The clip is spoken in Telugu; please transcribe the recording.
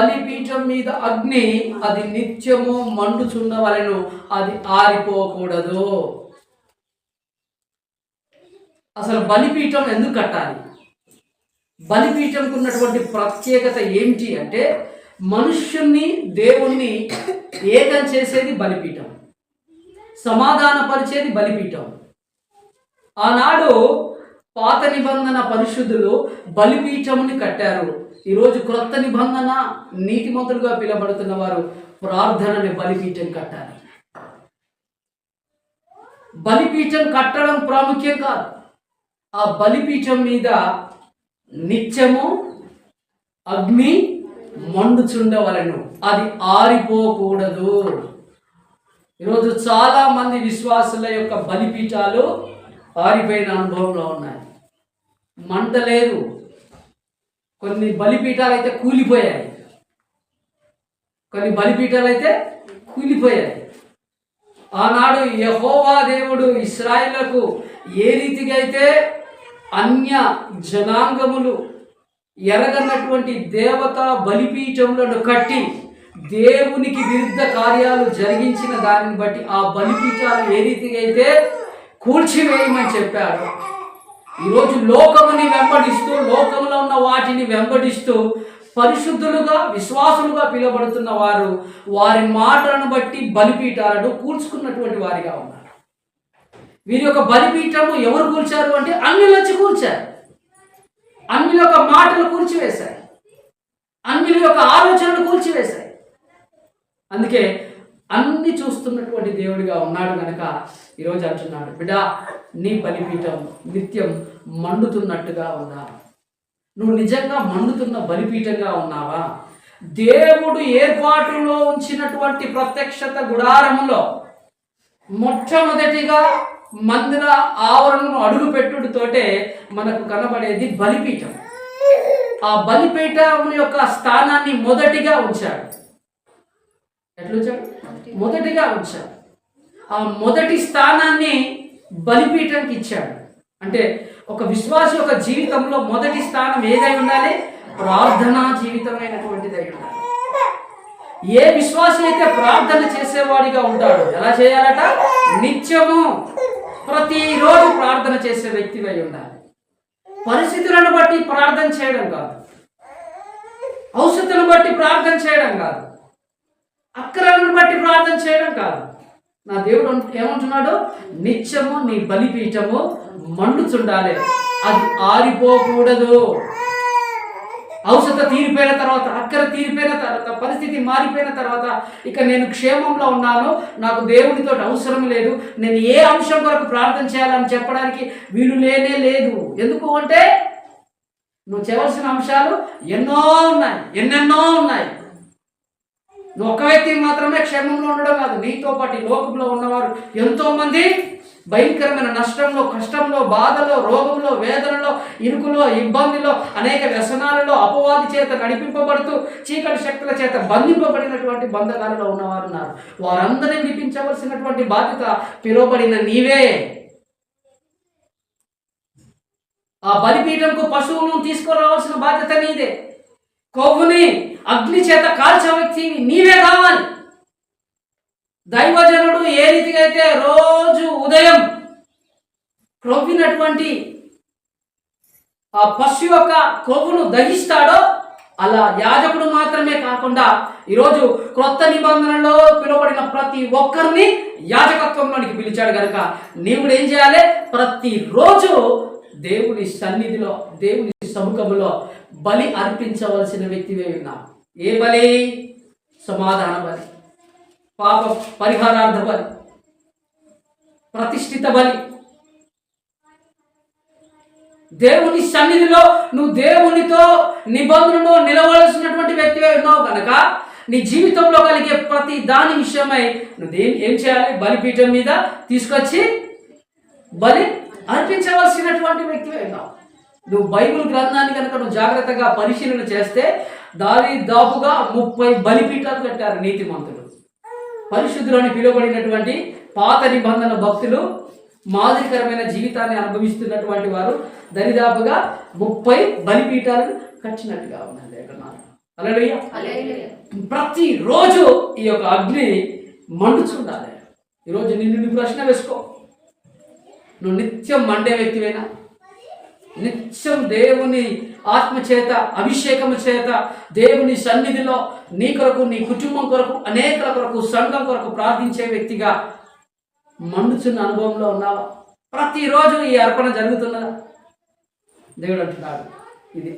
బలిపీఠం మీద అగ్ని అది నిత్యము మండుచుండవలెను, అది ఆరిపోకూడదు. అసలు బలిపీఠం ఎందుకు కట్టాలి? బలిపీఠంకు ఉన్నటువంటి ప్రత్యేకత ఏంటి అంటే, మనుష్యుణ్ణి దేవుణ్ణి ఏకం చేసేది బలిపీఠం, సమాధానపరిచేది బలిపీఠం. ఆనాడు పాత నిబంధన పరిశుద్ధులు బలిపీఠముని కట్టారు. ఈరోజు క్రొత్త నిబంధన నీతిమంతులుగా పిలువబడుతున్న వారు ప్రార్థనని బలిపీఠం కట్టాలి. బలిపీఠం కట్టడం ప్రాముఖ్యం కాదు, ఆ బలిపీఠం మీద నిత్యము అగ్ని మండుచుండవలెను, అది ఆరిపోకూడదు. ఈరోజు చాలా మంది విశ్వాసుల యొక్క బలిపీఠాలు ఆరిపోయిన అనుభవంలో ఉన్నాయి. మంట లేదు. కొన్ని బలిపీఠాలు అయితే కూలిపోయాయి, కొన్ని బలిపీఠాలు అయితే కూలిపోయాయి. ఆనాడు యెహోవా దేవుడు ఇశ్రాయేలుకు ఏ రీతిగా అయితే అన్య జనాంగములు ఎరగనటువంటి దేవత బలిపీఠములను కట్టి దేవునికి విరుద్ధ కార్యాలు జరిగించిన దానిని బట్టి ఆ బలిపీఠాలు ఏ రీతిగా అయితే కూల్చివేయమని చెప్పాడు. ఈరోజు లోకముని వెంబడిస్తూ, లోకంలో ఉన్న వాటిని వెంబడిస్తూ పరిశుద్ధులుగా విశ్వాసులుగా పిలువబడుతున్న వారు వారి మాటలను బట్టి బలిపీఠాలను కూల్చుకున్నటువంటి వారిగా ఉన్నారు. వీరి యొక్క బలిపీఠము ఎవరు కూల్చారు అంటే అన్యులు వచ్చి కూల్చారు. అన్యుల యొక్క మాటలు కూల్చివేశారు, అన్యుల యొక్క ఆలోచనలు కూల్చివేశాయి. అందుకే అన్ని చూస్తున్నటువంటి దేవుడిగా ఉన్నాడు కనుక ఈరోజు అంటున్నాడు, బిడ్డా నీ బలిపీఠం నిత్యం మండుతున్నట్టుగా ఉందా? నువ్వు నిజంగా మండుతున్న బలిపీఠంగా ఉన్నావా? దేవుడు ఏర్పాటులో ఉంచినటువంటి ప్రత్యక్షత గుడారములో మొట్టమొదటిగా మందిర ఆవరణను అడుగు పెట్టుడుతోటే మనకు కనబడేది బలిపీఠం. ఆ బలిపీఠం యొక్క స్థానాన్ని మొదటిగా ఉంచాడు. ఎట్లుంచాడు? మొదటిగా ఉంచాడు. ఆ మొదటి స్థానాన్ని బలిపీఠంకి ఇచ్చాడు. అంటే ఒక విశ్వాసి యొక్క జీవితంలో మొదటి స్థానం ఏదై ఉండాలి? ప్రార్థనా జీవితమైనటువంటిదై ఉండాలి. ఏ విశ్వాసి అయితే ప్రార్థన చేసేవాడిగా ఉంటాడో, ఎలా చేయాలట? నిత్యము ప్రతిరోజు ప్రార్థన చేసే వ్యక్తివై ఉండాలి. పరిస్థితులను బట్టి ప్రార్థన చేయడం కాదు, అవసరతను బట్టి ప్రార్థన చేయడం కాదు, అక్రమాలను బట్టి ప్రార్థన చేయడం కాదు. నా దేవుడు ఏమంటున్నాడు? నిత్యము నీ బలిపీఠము మండుచుండాలి, అది ఆరిపోకూడదు. అవసరత తీరిపోయిన తర్వాత, అక్కర తీరిపోయిన తర్వాత, పరిస్థితి మారిపోయిన తర్వాత, ఇక నేను క్షేమంలో ఉన్నాను, నాకు దేవునితో అవసరం లేదు, నేను ఏ అంశం కొరకు ప్రార్థన చేయాలని చెప్పడానికి వీలు లేనే లేదు. ఎందుకు అంటే నువ్వు చేయవలసిన అంశాలు ఎన్నెన్నో ఉన్నాయి. నువ్వు ఒక వ్యక్తి మాత్రమే క్షేమంలో ఉండడం కాదు, నీతో పాటు లోకంలో ఉన్నవారు ఎంతోమంది భయంకరమైన నష్టంలో, కష్టంలో, బాధలో, రోగంలో, వేదనలో, ఇరుకులో, ఇబ్బందిలో, అనేక వ్యసనాలలో అపవాది చేత నడిపింపబడుతూ చీకటి శక్తుల చేత బంధింపబడినటువంటి బంధకాలలో ఉన్నవారు ఉన్నారు. వారందరినీ విడిపించవలసినటువంటి బాధ్యత పిలువబడిన నీవే. ఆ బలిపీఠంకు పశువులను తీసుకురావాల్సిన బాధ్యత నీదే. కొవ్వుని అగ్ని చేత కాల్చే వ్యక్తి నీవే కావాలి. దైవజనుడు ఏ రీతిగా అయితే రోజు ఉదయం క్రొవ్వినటువంటి ఆ పశు యొక్క కొవ్వును దహిస్తాడో, అలా యాజకుడు మాత్రమే కాకుండా ఈరోజు క్రొత్త నిబంధనలో పిలువబడిన ప్రతి ఒక్కరిని యాజకత్వంలోనికి పిలిచాడు కనుక నీవు ఏం చేయాలి? ప్రతిరోజు దేవుని సన్నిధిలో, దేవుని సముఖంలో బలి అర్పించవలసిన వ్యక్తివే ఉన్నావు. ఏ బలి? సమాధాన బలి, పాప పరిహారార్థ బలి, ప్రతిష్ఠిత బలి. దేవుని సన్నిధిలో నువ్వు దేవునితో నిబంధనలో నిలవలసినటువంటి వ్యక్తివే ఉన్నావు కనుక నీ జీవితంలో కలిగే ప్రతి దాని విషయమై నువ్వు ఏం చేయాలి? బలిపీఠం మీద తీసుకొచ్చి బలి అర్పించవలసినటువంటి వ్యక్తివే ఉన్నావు. నువ్వు బైబిల్ గ్రంథాన్ని కనుక నువ్వు జాగ్రత్తగా పరిశీలన చేస్తే దాదాపుగా 30 బలిపీఠాలు కట్టారు నీతిమంతులు. పరిశుద్ధులని పిలువబడినటువంటి పాత నిబంధన భక్తులు, మాదిరికరమైన జీవితాన్ని అనుభవిస్తున్నటువంటి వారు దరిదాపుగా 30 బలిపీఠాలను కట్టినట్టుగా ఉన్నాయి లేఖనాలు. హల్లెలూయా. హల్లెలూయా. ప్రతిరోజు ఈ యొక్క అగ్ని మండుచుండాలి. ఈరోజు నిన్ను ప్రశ్న వేసుకో, నువ్వు నిత్యం మండే వ్యక్తివేనా? నిత్యం దేవుని ఆత్మ చేత, అభిషేకము చేత, దేవుని సన్నిధిలో నీ కొరకు, నీ కుటుంబం కొరకు, అనేకల కొరకు, సంఘం కొరకు ప్రార్థించే వ్యక్తిగా మండుచున్న అనుభవంలో ఉన్నావా? ప్రతిరోజు ఈ అర్పణ జరుగుతున్నదా? దేవుడు అంటున్నాడు, ఇది